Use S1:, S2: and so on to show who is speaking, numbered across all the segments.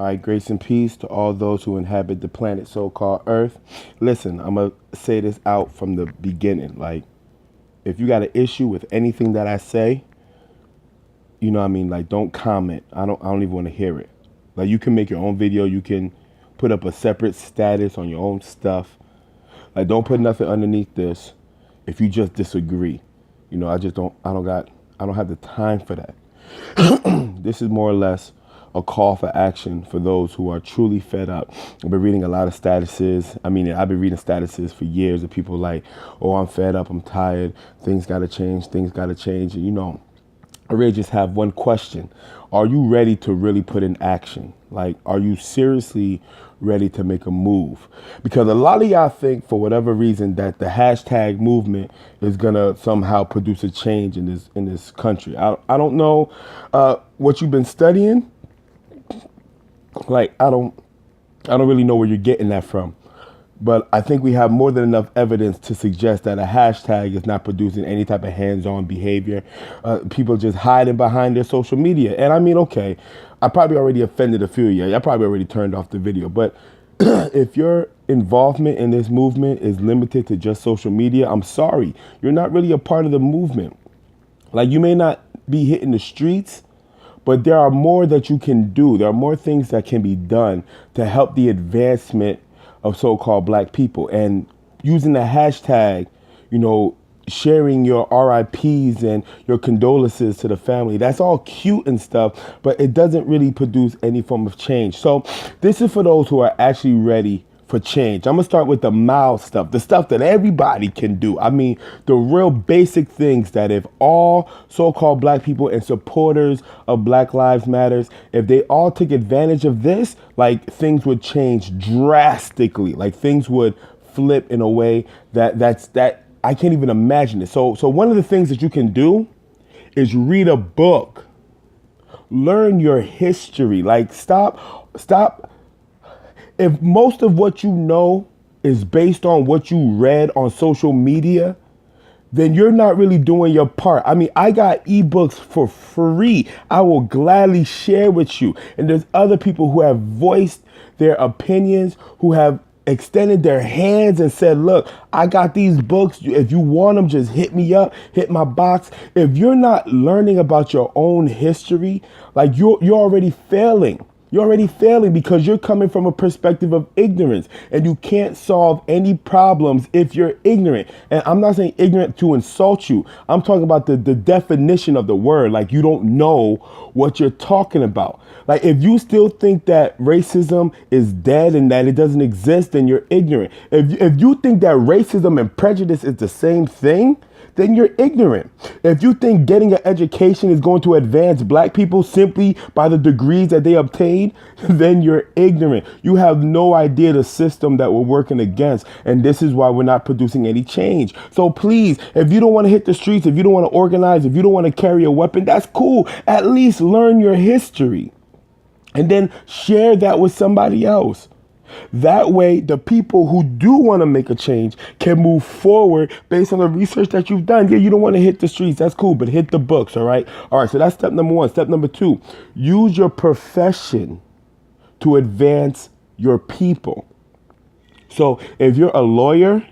S1: All right, grace and peace to all those who inhabit the planet so-called Earth. Listen, I'm gonna say this out from the beginning. Like, if you got an issue with anything that I say, you know what I mean? Like, don't comment. I don't even want to hear it. Like, you can make your own video. You can put up a separate status on your own stuff. Like, don't put nothing underneath this if you just disagree. You know, I don't have the time for that. This is more or less a call for action for those who are truly fed up. I've been reading a lot of statuses. I've been reading statuses for years of people like, oh, I'm fed up, I'm tired, things got to change, things got to change. And, you know, I really just have one question. Are you ready to really put in action? Like, are you seriously ready to make a move? Because a lot of y'all think, for whatever reason, that the hashtag movement is gonna somehow produce a change in this country. I don't know what you've been studying. Like, I don't really know where you're getting that from. But I think we have more than enough evidence to suggest that a hashtag is not producing any type of hands-on behavior. People just hiding behind their social media. And I mean, okay, I probably already offended a few of you. I probably already turned off the video. But if your involvement in this movement is limited to just social media, I'm sorry. You're not really a part of the movement. Like, you may not be hitting the streets, but there are more that you can do. There are more things that can be done to help the advancement of so-called black people. And using the hashtag, you know, sharing your RIPs and your condolences to the family, that's all cute and stuff, but it doesn't really produce any form of change. So this is for those who are actually ready for change. I'm gonna start with the mild stuff, the stuff that everybody can do. I mean, the real basic things that if all so-called black people and supporters of Black Lives Matters, if they all took advantage of this, like, things would change drastically. Like, things would flip in a way that I can't even imagine it. So one of the things that you can do is read a book. Learn your history. Like, stop. If most of what you know is based on what you read on social media, then you're not really doing your part. I mean, I got ebooks for free. I will gladly share with you. And there's other people who have voiced their opinions, who have extended their hands and said, look, I got these books. If you want them, just hit me up, hit my box. If you're not learning about your own history, like, you're already failing. You're already failing because you're coming from a perspective of ignorance, and you can't solve any problems if you're ignorant. And I'm not saying ignorant to insult you. I'm talking about the definition of the word. Like, you don't know what you're talking about. Like, if you still think that racism is dead and that it doesn't exist, then you're ignorant. If you think that racism and prejudice is the same thing, then you're ignorant. If you think getting an education is going to advance black people simply by the degrees that they obtain, then you're ignorant. You have no idea the system that we're working against. And this is why we're not producing any change. So please, if you don't want to hit the streets, if you don't want to organize, if you don't want to carry a weapon, that's cool. At least learn your history and then share that with somebody else. That way, the people who do want to make a change can move forward based on the research that you've done. Yeah, you don't want to hit the streets. That's cool, but hit the books, all right? All right, so that's step number one. Step number two, use your profession to advance your people. So if you're a lawyer,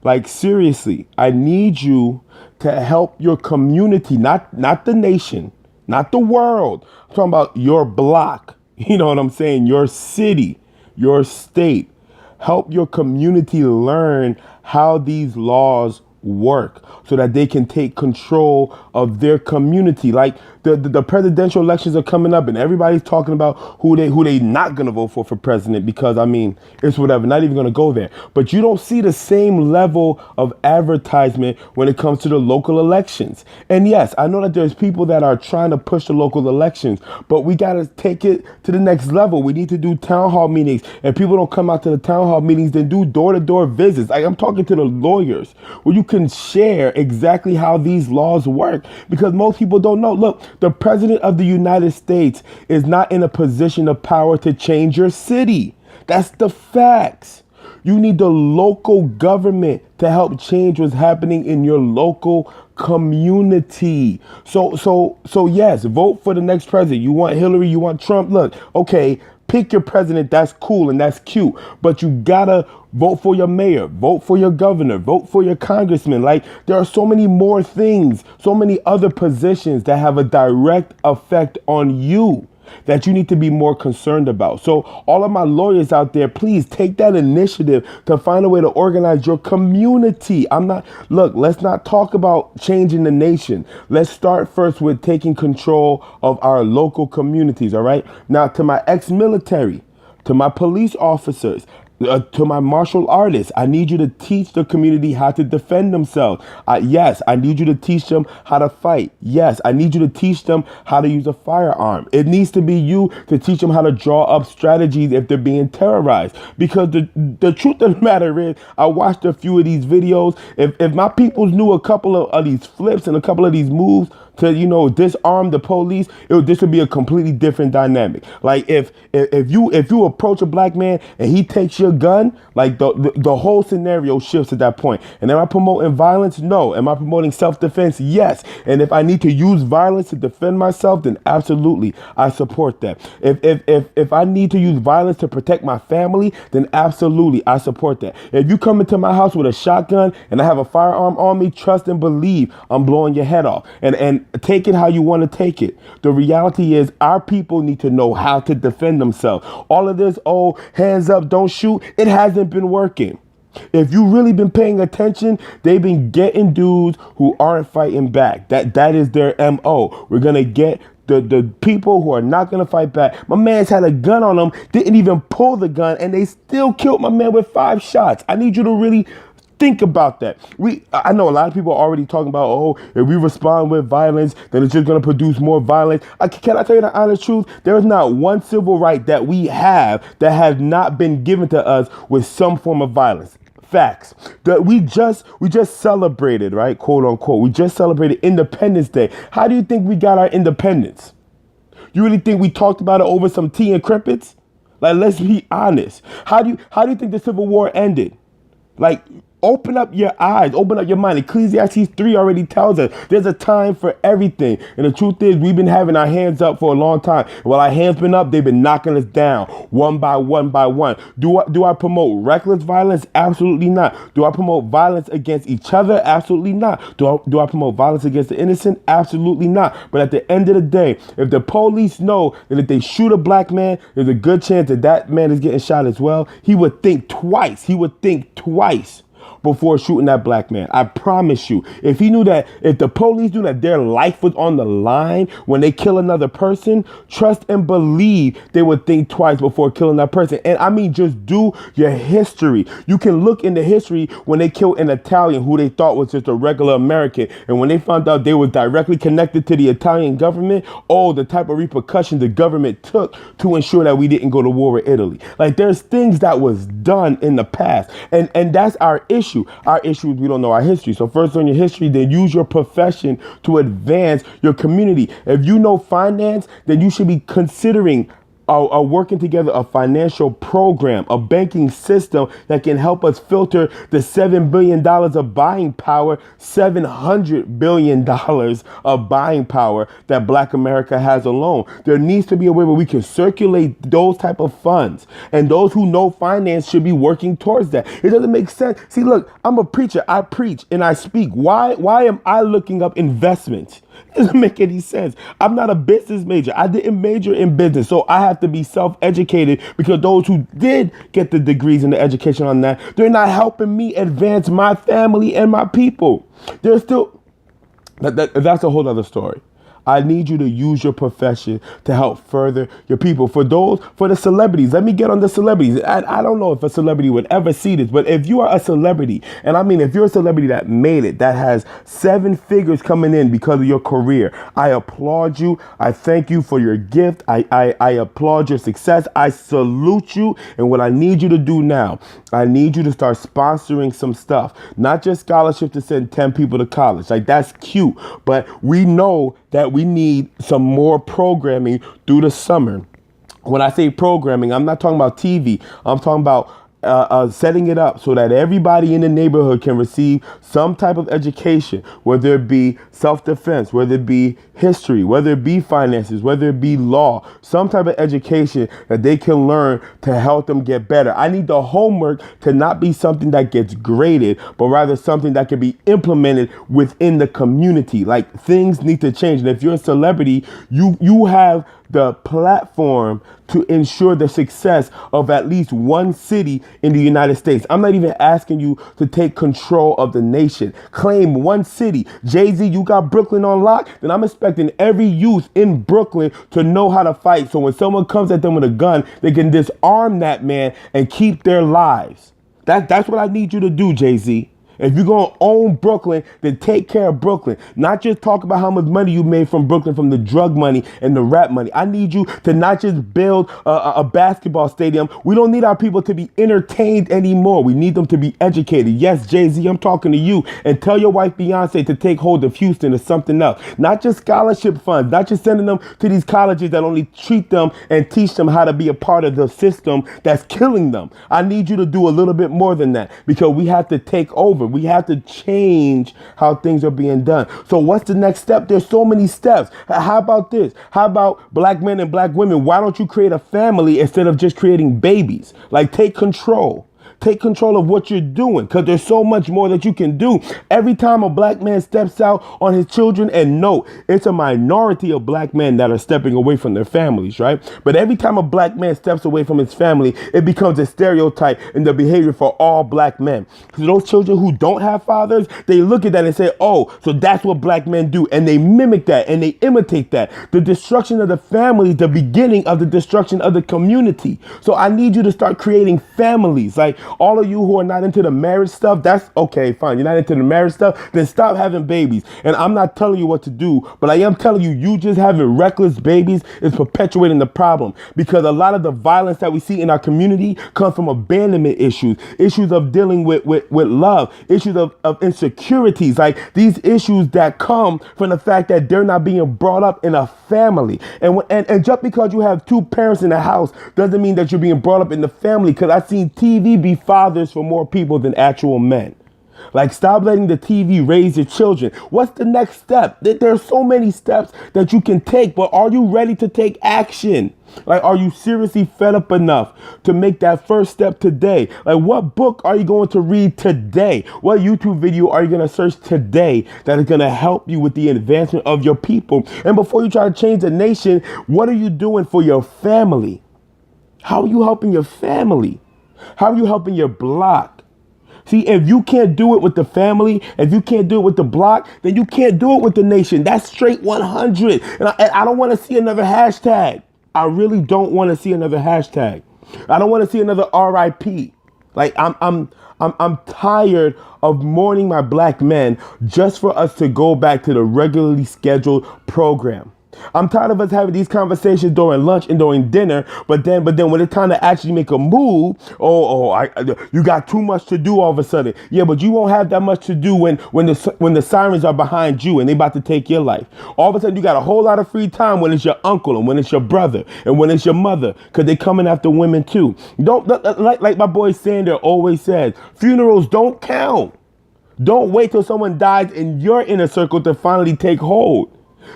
S1: like, seriously, I need you to help your community, not the nation, not the world. I'm talking about your block. You know what I'm saying? Your city, your state. Help your community learn how these laws work so that they can take control of their community. Like, the presidential elections are coming up and everybody's talking about who they not going to vote for president, because, I mean, it's whatever, not even going to go there. But you don't see the same level of advertisement when it comes to the local elections. And yes, I know that there's people that are trying to push the local elections, but we got to take it to the next level. We need to do town hall meetings. If people don't come out to the town hall meetings, then do door-to-door visits. Like, I'm talking to the lawyers where you can share exactly how these laws work, because most people don't know. Look, the president of the United States is not in a position of power to change your city. That's the facts. You need the local government to help change what's happening in your local community. So yes, vote for the next president. You want Hillary, you want Trump. Look, okay, Pick your president, that's cool and that's cute. But you gotta vote for your mayor, vote for your governor, vote for your congressman. Like, there are so many more things, so many other positions that have a direct effect on you that you need to be more concerned about. So all of my lawyers out there, please take that initiative to find a way to organize your community. Let's not talk about changing the nation. Let's start first with taking control of our local communities. All right. Now, to my ex-military, to my police officers, to my martial artists, I need you to teach the community how to defend themselves. Yes, I need you to teach them how to fight. Yes, I need you to teach them how to use a firearm. It needs to be you to teach them how to draw up strategies if they're being terrorized. Because the truth of the matter is, I watched a few of these videos. If my peoples knew a couple of these flips and a couple of these moves to, disarm the police, this would be a completely different dynamic. Like, if you approach a black man and he takes your gun, like the whole scenario shifts at that point. And am I promoting violence? No. Am I promoting self-defense? Yes. And if I need to use violence to defend myself, then absolutely I support that. If I need to use violence to protect my family, then absolutely I support that. If you come into my house with a shotgun and I have a firearm on me, trust and believe I'm blowing your head off. And take it how you want to take it. The reality is, our people need to know how to defend themselves. All of this, hands up, don't shoot, it hasn't been working. If you really been paying attention, they've been getting dudes who aren't fighting back. That is their MO. We're going to get the people who are not going to fight back. My man's had a gun on him, didn't even pull the gun, and they still killed my man with 5 shots. I need you to really think about that. I know a lot of people are already talking about, if we respond with violence, then it's just going to produce more violence. Can I tell you the honest truth? There is not one civil right that we have that has not been given to us with some form of violence. Facts. We just celebrated, right? Quote unquote. We just celebrated Independence Day. How do you think we got our independence? You really think we talked about it over some tea and crumpets? Like, let's be honest. How do you think the Civil War ended? Like, open up your eyes, open up your mind. Ecclesiastes 3 already tells us there's a time for everything. And the truth is, we've been having our hands up for a long time. While our hands been up, they've been knocking us down one by one by one. Do I promote reckless violence? Absolutely not. Do I promote violence against each other? Absolutely not. Do I promote violence against the innocent? Absolutely not. But at the end of the day, if the police know that if they shoot a black man, there's a good chance that man is getting shot as well, he would think twice. Before shooting that black man. I promise you, if the police knew that their life was on the line when they kill another person, trust and believe they would think twice before killing that person. And I mean, just do your history. You can look into history when they killed an Italian who they thought was just a regular American. And when they found out they were directly connected to the Italian government, the type of repercussions the government took to ensure that we didn't go to war with Italy. Like, there's things that was done in the past. And that's our issue. Our issue is we don't know our history. So first, learn your history, then use your profession to advance your community. If you know finance, then you should be considering working together a financial program, a banking system that can help us filter the $7 billion of buying power, $700 billion of buying power that Black America has alone. There needs to be a way where we can circulate those type of funds, and those who know finance should be working towards that. It doesn't make sense. See, look, I'm a preacher. I preach and I speak. Why am I looking up investments? It doesn't make any sense. I'm not a business major. I didn't major in business. So I have to be self-educated, because those who did get the degrees and the education on that, they're not helping me advance my family and my people. They're still, that's a whole other story. I need you to use your profession to help further your people. For the celebrities, let me get on the celebrities. I don't know if a celebrity would ever see this, but if you are a celebrity, and I mean, if you're a celebrity that made it, that has 7 figures coming in because of your career, I applaud you. I thank you for your gift. I applaud your success. I salute you. And what I need you to do now, I need you to start sponsoring some stuff, not just scholarship to send 10 people to college. Like, that's cute, but we know that we need some more programming through the summer. When I say programming, I'm not talking about TV. I'm talking about setting it up so that everybody in the neighborhood can receive some type of education, whether it be self-defense, whether it be history, whether it be finances, whether it be law, some type of education that they can learn to help them get better. I need the homework to not be something that gets graded, but rather something that can be implemented within the community. Like, things need to change. And if you're a celebrity, you have the platform to ensure the success of at least one city in the United States. I'm not even asking you to take control of the nation. Claim one city. Jay-Z, you got Brooklyn on lock? Then I'm expecting every youth in Brooklyn to know how to fight. So when someone comes at them with a gun, they can disarm that man and keep their lives. That's what I need you to do, Jay-Z. If you're going to own Brooklyn, then take care of Brooklyn. Not just talk about how much money you made from Brooklyn, from the drug money and the rap money. I need you to not just build a basketball stadium. We don't need our people to be entertained anymore. We need them to be educated. Yes, Jay-Z, I'm talking to you. And tell your wife, Beyonce, to take hold of Houston or something else. Not just scholarship funds, not just sending them to these colleges that only treat them and teach them how to be a part of the system that's killing them. I need you to do a little bit more than that, because we have to take over. We have to change how things are being done. So what's the next step? There's so many steps. How about this? How about black men and black women? Why don't you create a family instead of just creating babies? Like, take control. Take control of what you're doing, because there's so much more that you can do. Every time a black man steps out on his children, and note, it's a minority of black men that are stepping away from their families, right? But every time a black man steps away from his family, it becomes a stereotype in the behavior for all black men. So those children who don't have fathers, they look at that and say, oh, so that's what black men do. And they mimic that and they imitate that. The destruction of the family is the beginning of the destruction of the community. So I need you to start creating families. Like, all of you who are not into the marriage stuff, that's okay, fine. You're not into the marriage stuff, then stop having babies. And I'm not telling you what to do, but I am telling you, you just having reckless babies is perpetuating the problem, because a lot of the violence that we see in our community comes from abandonment issues, issues of dealing with love, issues of insecurities, like these issues that come from the fact that they're not being brought up in a family. And just because you have two parents in the house doesn't mean that you're being brought up in the family, because I've seen TV be fathers for more people than actual men. Like, stop letting the TV raise your children. What's the next step? There's so many steps that you can take, but are you ready to take action? Like, are you seriously fed up enough to make that first step today? Like, what book are you going to read today? What YouTube video are you going to search today that is going to help you with the advancement of your people? And before you try to change the nation, what are you doing for your family? How are you helping your family? How are you helping your block? See, if you can't do it with the family, if you can't do it with the block, then you can't do it with the nation. That's straight 100. And I don't want to see another hashtag. I really don't want to see another hashtag. I don't want to see another RIP. Like, I'm tired of mourning my black men just for us to go back to the regularly scheduled program. I'm tired of us having these conversations during lunch and during dinner, but then when it's time to actually make a move, you got too much to do all of a sudden. Yeah, but you won't have that much to do when the sirens are behind you and they about to take your life. All of a sudden, you got a whole lot of free time when it's your uncle and when it's your brother and when it's your mother, because they coming after women too. Don't, like my boy Sander always says, funerals don't count. Don't wait till someone dies in your inner circle to finally take hold.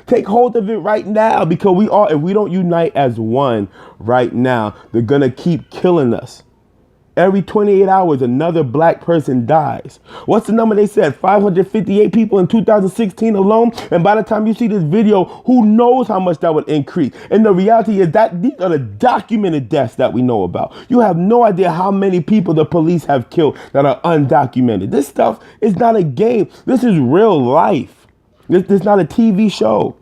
S1: Take hold of it right now, because if we don't unite as one right now, they're going to keep killing us. Every 28 hours, another black person dies. What's the number they said? 558 people in 2016 alone. And by the time you see this video, who knows how much that would increase? And the reality is that these are the documented deaths that we know about. You have no idea how many people the police have killed that are undocumented. This stuff is not a game. This is real life. This is not a TV show.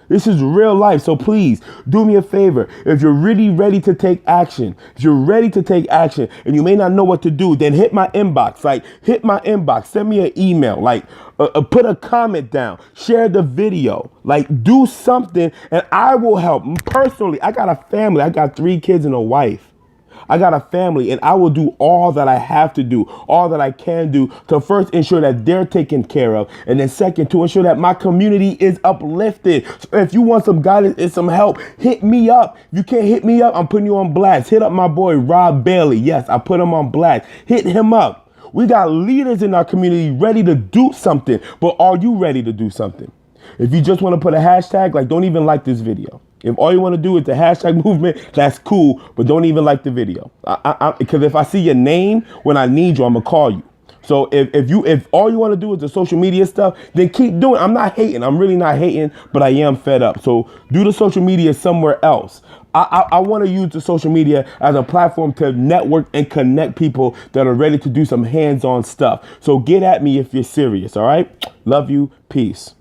S1: This is real life. So please do me a favor. If you're really ready to take action, and you may not know what to do, then hit my inbox. Send me an email. Put a comment down. Share the video. Do something, and I will help. Personally, I got a family. I got 3 kids and a wife. I got a family, and I will do all that I have to do, all that I can do to first ensure that they're taken care of. And then second, to ensure that my community is uplifted. So if you want some guidance and some help, hit me up. If you can't hit me up, I'm putting you on blast. Hit up my boy, Rob Bailey. Yes, I put him on blast. Hit him up. We got leaders in our community ready to do something, but are you ready to do something? If you just want to put a hashtag, like, don't even like this video. If all you want to do is the hashtag movement, that's cool, but don't even like the video. Because if I see your name when I need you, I'm gonna call you. So if all you want to do is the social media stuff, then keep doing it. I'm not hating. I'm really not hating, but I am fed up. So do the social media somewhere else. I want to use the social media as a platform to network and connect people that are ready to do some hands-on stuff. So get at me if you're serious, all right? Love you. Peace.